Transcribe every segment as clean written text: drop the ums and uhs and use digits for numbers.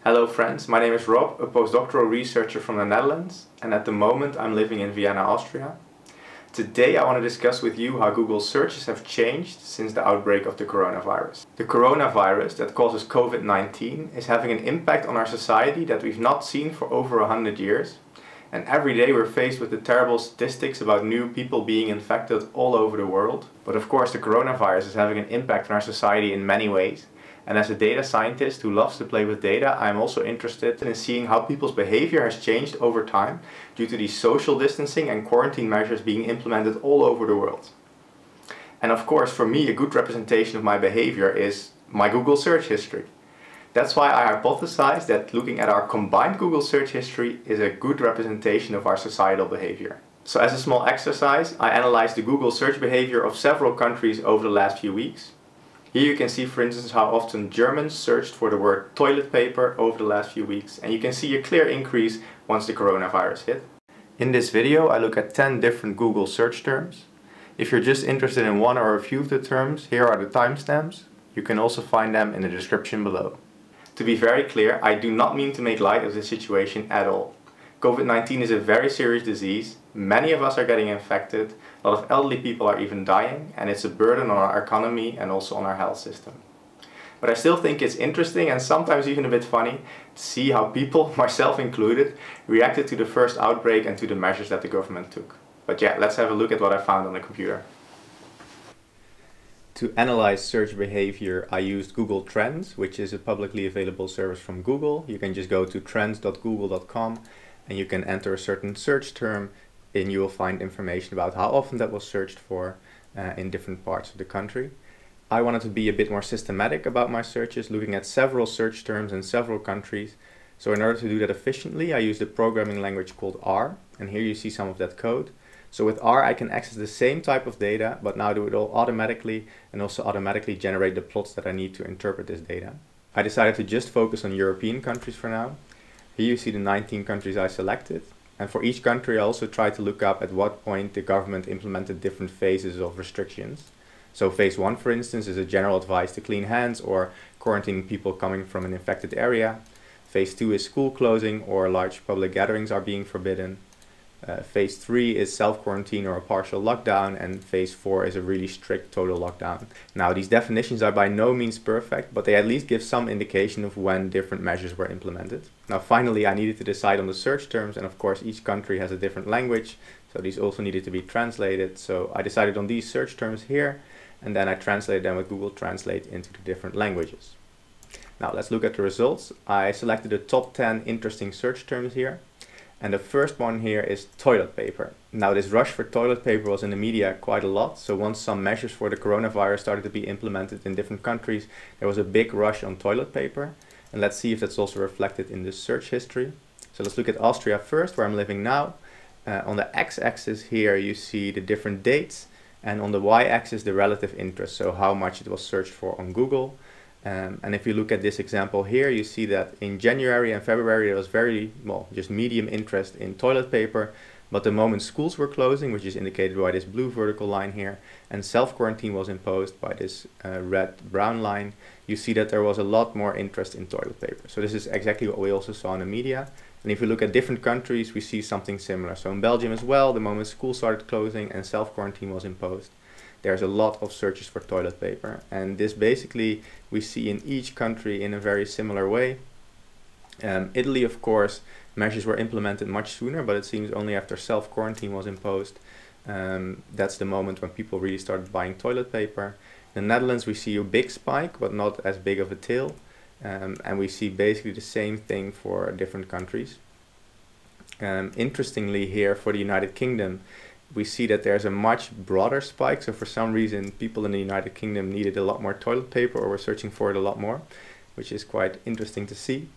Hello friends, my name is Rob, a postdoctoral researcher from the Netherlands, and at the moment I'm living in Vienna, Austria. Today I want to discuss with you how Google searches have changed since the outbreak of the coronavirus. The coronavirus that causes COVID-19 is having an impact on our society that we've not seen for over 100 years. And every day we're faced with the terrible statistics about new people being infected all over the world. But of course the coronavirus is having an impact on our society in many ways. And as a data scientist who loves to play with data, I'm also interested in seeing how people's behavior has changed over time due to these social distancing and quarantine measures being implemented all over the world. And of course, for me, a good representation of my behavior is my Google search history. That's why I hypothesized that looking at our combined Google search history is a good representation of our societal behavior. So as a small exercise, I analyzed the Google search behavior of several countries over the last few weeks. Here you can see, for instance, how often Germans searched for the word toilet paper over the last few weeks, and you can see a clear increase once the coronavirus hit. In this video I look at 10 different Google search terms. If you're just interested in one or a few of the terms, here are the timestamps. You can also find them in the description below. To be very clear, I do not mean to make light of this situation at all. COVID-19 is a very serious disease, many of us are getting infected, a lot of elderly people are even dying, and it's a burden on our economy and also on our health system. But I still think it's interesting and sometimes even a bit funny to see how people, myself included, reacted to the first outbreak and to the measures that the government took. But yeah, let's have a look at what I found on the computer. To analyze search behavior, I used Google Trends, which is a publicly available service from Google. You can just go to trends.google.com and you can enter a certain search term and you will find information about how often that was searched for in different parts of the country. I wanted to be a bit more systematic about my searches, looking at several search terms in several countries. So in order to do that efficiently, I used a programming language called R, and here you see some of that code. So with R I can access the same type of data, but now do it all automatically and also automatically generate the plots that I need to interpret this data. I decided to just focus on European countries for now. Here you see the 19 countries I selected. And for each country I also tried to look up at what point the government implemented different phases of restrictions. So phase 1, for instance, is a general advice to clean hands or quarantining people coming from an infected area. Phase 2 is school closing or large public gatherings are being forbidden. Phase 3 is self-quarantine or a partial lockdown, and phase 4 is a really strict total lockdown. Now these definitions are by no means perfect, but they at least give some indication of when different measures were implemented. Now finally I needed to decide on the search terms, and of course each country has a different language, so these also needed to be translated. So I decided on these search terms here, and then I translated them with Google Translate into the different languages. Now let's look at the results. I selected the top 10 interesting search terms here. And the first one here is toilet paper. Now this rush for toilet paper was in the media quite a lot. So once some measures for the coronavirus started to be implemented in different countries, there was a big rush on toilet paper. And let's see if that's also reflected in the search history. So let's look at Austria first, where I'm living now. On the x-axis here you see the different dates, and on the y-axis the relative interest, so how much it was searched for on Google. And if you look at this example here, you see that in January and February there was just medium interest in toilet paper, but the moment schools were closing, which is indicated by this blue vertical line here, and self-quarantine was imposed by this red-brown line, you see that there was a lot more interest in toilet paper. So this is exactly what we also saw in the media. And if you look at different countries, we see something similar. So in Belgium as well, the moment schools started closing and self-quarantine was imposed, there's a lot of searches for toilet paper, and this basically we see in each country in a very similar way. Italy, of course, measures were implemented much sooner, but it seems only after self-quarantine was imposed. That's the moment when people really started buying toilet paper. In the Netherlands we see a big spike, but not as big of a tail, and we see basically the same thing for different countries. Interestingly here for the United Kingdom, we see that there's a much broader spike. So for some reason people in the United Kingdom needed a lot more toilet paper or were searching for it a lot more, which is quite interesting to see.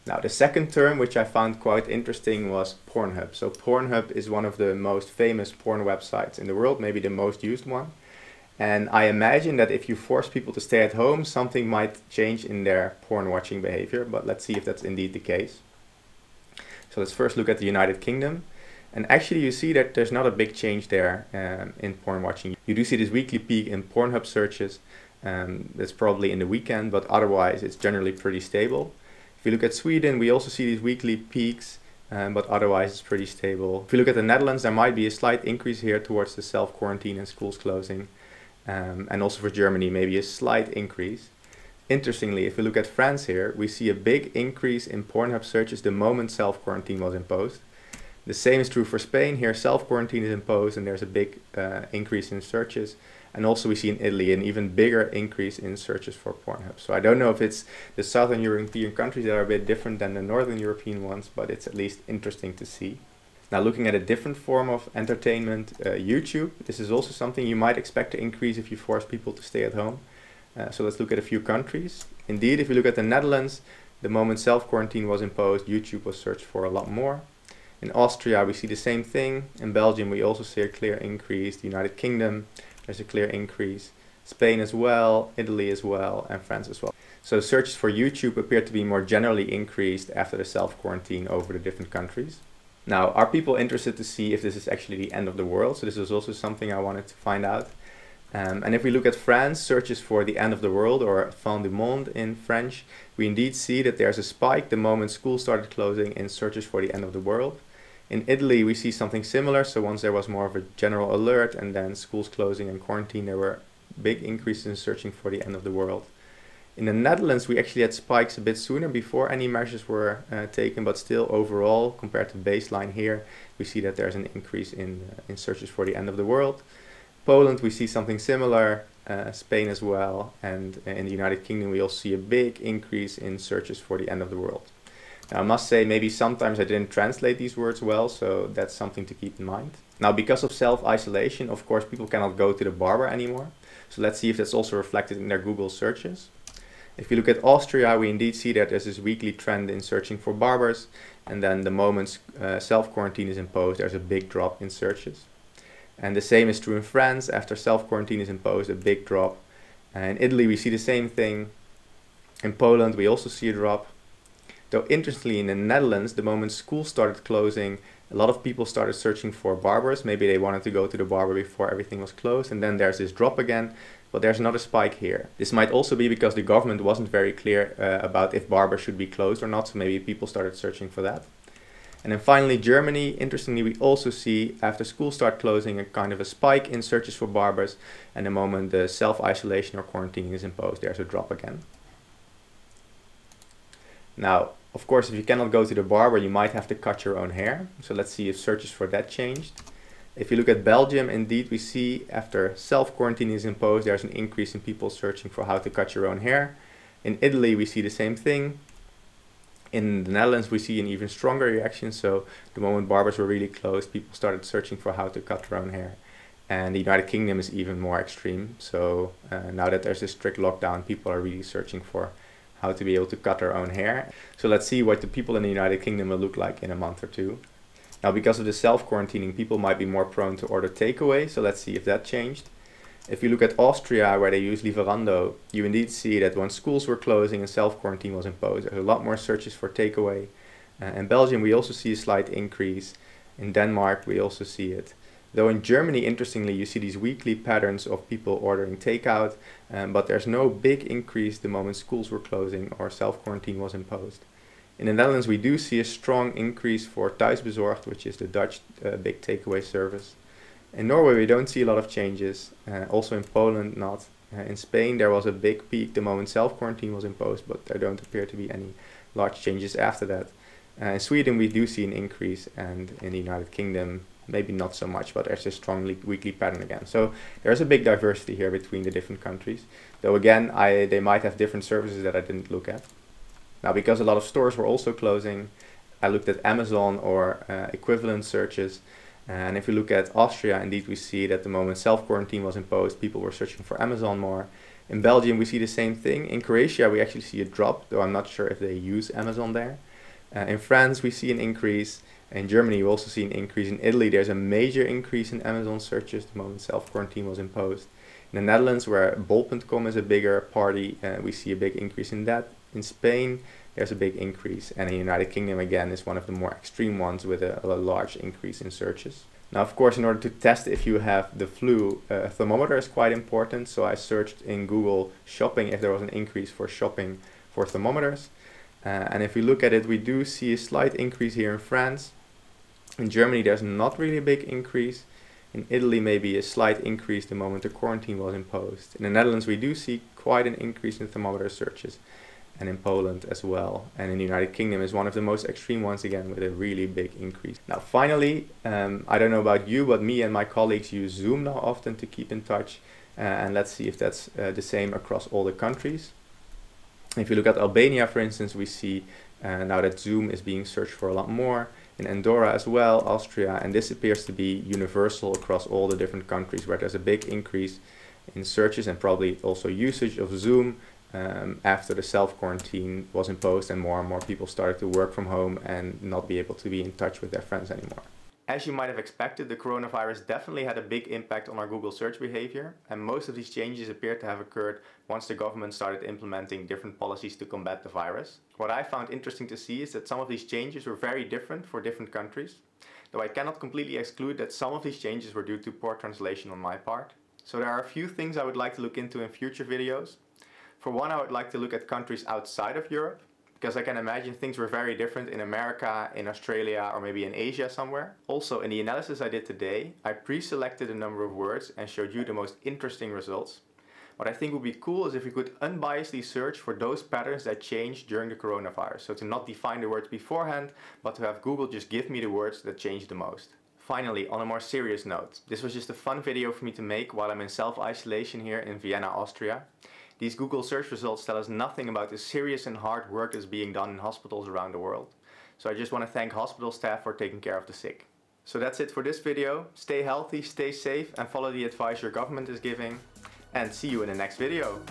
Now the second term which I found quite interesting was PornHub. So PornHub is one of the most famous porn websites in the world, maybe the most used one. And I imagine that if you force people to stay at home, something might change in their porn watching behavior, but let's see if that's indeed the case. So let's first look at the United Kingdom. And actually you see that there's not a big change there in porn watching. You do see this weekly peak in PornHub searches. That's probably in the weekend, but otherwise it's generally pretty stable. If you look at Sweden, we also see these weekly peaks, but otherwise it's pretty stable. If you look at the Netherlands, there might be a slight increase here towards the self-quarantine and schools closing. And also for Germany, maybe a slight increase. Interestingly, if we look at France here, we see a big increase in PornHub searches the moment self-quarantine was imposed. The same is true for Spain. Here self-quarantine is imposed and there's a big increase in searches. And also we see in Italy an even bigger increase in searches for PornHub. So I don't know if it's the Southern European countries that are a bit different than the Northern European ones, but it's at least interesting to see. Now looking at a different form of entertainment, YouTube. This is also something you might expect to increase if you force people to stay at home. So let's look at a few countries. Indeed, if you look at the Netherlands, the moment self-quarantine was imposed, YouTube was searched for a lot more. In Austria, we see the same thing. In Belgium, we also see a clear increase. The United Kingdom, there's a clear increase. Spain as well, Italy as well, and France as well. So searches for YouTube appear to be more generally increased after the self-quarantine over the different countries. Now, are people interested to see if this is actually the end of the world? So this is also something I wanted to find out. And if we look at France, searches for the end of the world, or fin du monde in French, we indeed see that there's a spike the moment schools started closing in searches for the end of the world. In Italy, we see something similar. So once there was more of a general alert and then schools closing and quarantine, there were big increases in searching for the end of the world. In the Netherlands, we actually had spikes a bit sooner before any measures were taken, but still overall, compared to baseline here, we see that there's an increase in searches for the end of the world. Poland, we see something similar, Spain as well, and in the United Kingdom, we also see a big increase in searches for the end of the world. Now, I must say, maybe sometimes I didn't translate these words well, so that's something to keep in mind. Now, because of self-isolation, of course, people cannot go to the barber anymore. So let's see if that's also reflected in their Google searches. If you look at Austria, we indeed see that there's this weekly trend in searching for barbers, and then the moment self-quarantine is imposed, there's a big drop in searches. And the same is true in France. After self-quarantine is imposed, a big drop. In Italy, we see the same thing. In Poland, we also see a drop. Though interestingly, in the Netherlands, the moment schools started closing, a lot of people started searching for barbers. Maybe they wanted to go to the barber before everything was closed, and then there's this drop again. But there's another spike here. This might also be because the government wasn't very clear about if barbers should be closed or not, so maybe people started searching for that. And then finally, Germany. Interestingly, we also see after schools start closing a kind of a spike in searches for barbers, and the moment the self-isolation or quarantine is imposed, there's a drop again. Now, of course, if you cannot go to the barber, you might have to cut your own hair. So let's see if searches for that changed. If you look at Belgium, indeed, we see after self-quarantine is imposed, there's an increase in people searching for how to cut your own hair. In Italy, we see the same thing. In the Netherlands, we see an even stronger reaction. So the moment barbers were really closed, people started searching for how to cut their own hair. And the United Kingdom is even more extreme. So now that there's a strict lockdown, people are really searching for how to be able to cut their own hair. So let's see what the people in the United Kingdom will look like in a month or two. Now, because of the self-quarantining, people might be more prone to order takeaway. So let's see if that changed. If you look at Austria, where they use Lieferando, you indeed see that when schools were closing and self-quarantine was imposed, there's a lot more searches for takeaway. In Belgium, we also see a slight increase. In Denmark, we also see it. Though in Germany, interestingly, you see these weekly patterns of people ordering takeout, but there's no big increase the moment schools were closing or self-quarantine was imposed. In the Netherlands, we do see a strong increase for Thuisbezorgd, which is the Dutch big takeaway service. In Norway, we don't see a lot of changes. Also in Poland, not. In Spain, there was a big peak the moment self-quarantine was imposed, but there don't appear to be any large changes after that. In Sweden, we do see an increase, and in the United Kingdom, maybe not so much, but there's a strong weekly pattern again. So there's a big diversity here between the different countries. Though again, they might have different services that I didn't look at. Now, because a lot of stores were also closing, I looked at Amazon or equivalent searches. And if we look at Austria, indeed we see that the moment self-quarantine was imposed, people were searching for Amazon more. In Belgium, we see the same thing. In Croatia, we actually see a drop, though I'm not sure if they use Amazon there. In France, we see an increase. In Germany, we also see an increase. In Italy, there's a major increase in Amazon searches the moment self-quarantine was imposed. In the Netherlands, where bol.com is a bigger party, we see a big increase in that. In Spain, there's a big increase, and the United Kingdom again is one of the more extreme ones with a large increase in searches. Now, of course, in order to test if you have the flu, a thermometer is quite important. So I searched in Google shopping if there was an increase for shopping for thermometers. And if we look at it, we do see a slight increase here in France. In Germany, there's not really a big increase. In Italy, maybe a slight increase the moment the quarantine was imposed. In the Netherlands, we do see quite an increase in thermometer searches, and in Poland as well. And in the United Kingdom is one of the most extreme ones again, with a really big increase. Now, finally, I don't know about you, but me and my colleagues use Zoom now often to keep in touch. And let's see if that's the same across all the countries. If you look at Albania, for instance, we see now that Zoom is being searched for a lot more. In Andorra as well, Austria, and this appears to be universal across all the different countries, where there's a big increase in searches and probably also usage of Zoom after the self-quarantine was imposed and more people started to work from home and not be able to be in touch with their friends anymore. As you might have expected, the coronavirus definitely had a big impact on our Google search behavior, and most of these changes appear to have occurred once the government started implementing different policies to combat the virus. What I found interesting to see is that some of these changes were very different for different countries, though I cannot completely exclude that some of these changes were due to poor translation on my part. So there are a few things I would like to look into in future videos. For one, I would like to look at countries outside of Europe, because I can imagine things were very different in America, in Australia, or maybe in Asia somewhere. Also, in the analysis I did today, I pre-selected a number of words and showed you the most interesting results. What I think would be cool is if we could unbiasedly search for those patterns that changed during the coronavirus. So to not define the words beforehand, but to have Google just give me the words that changed the most. Finally, on a more serious note, this was just a fun video for me to make while I'm in self-isolation here in Vienna, Austria. These Google search results tell us nothing about the serious and hard work that's being done in hospitals around the world. So I just want to thank hospital staff for taking care of the sick. So that's it for this video. Stay healthy, stay safe, and follow the advice your government is giving. And see you in the next video.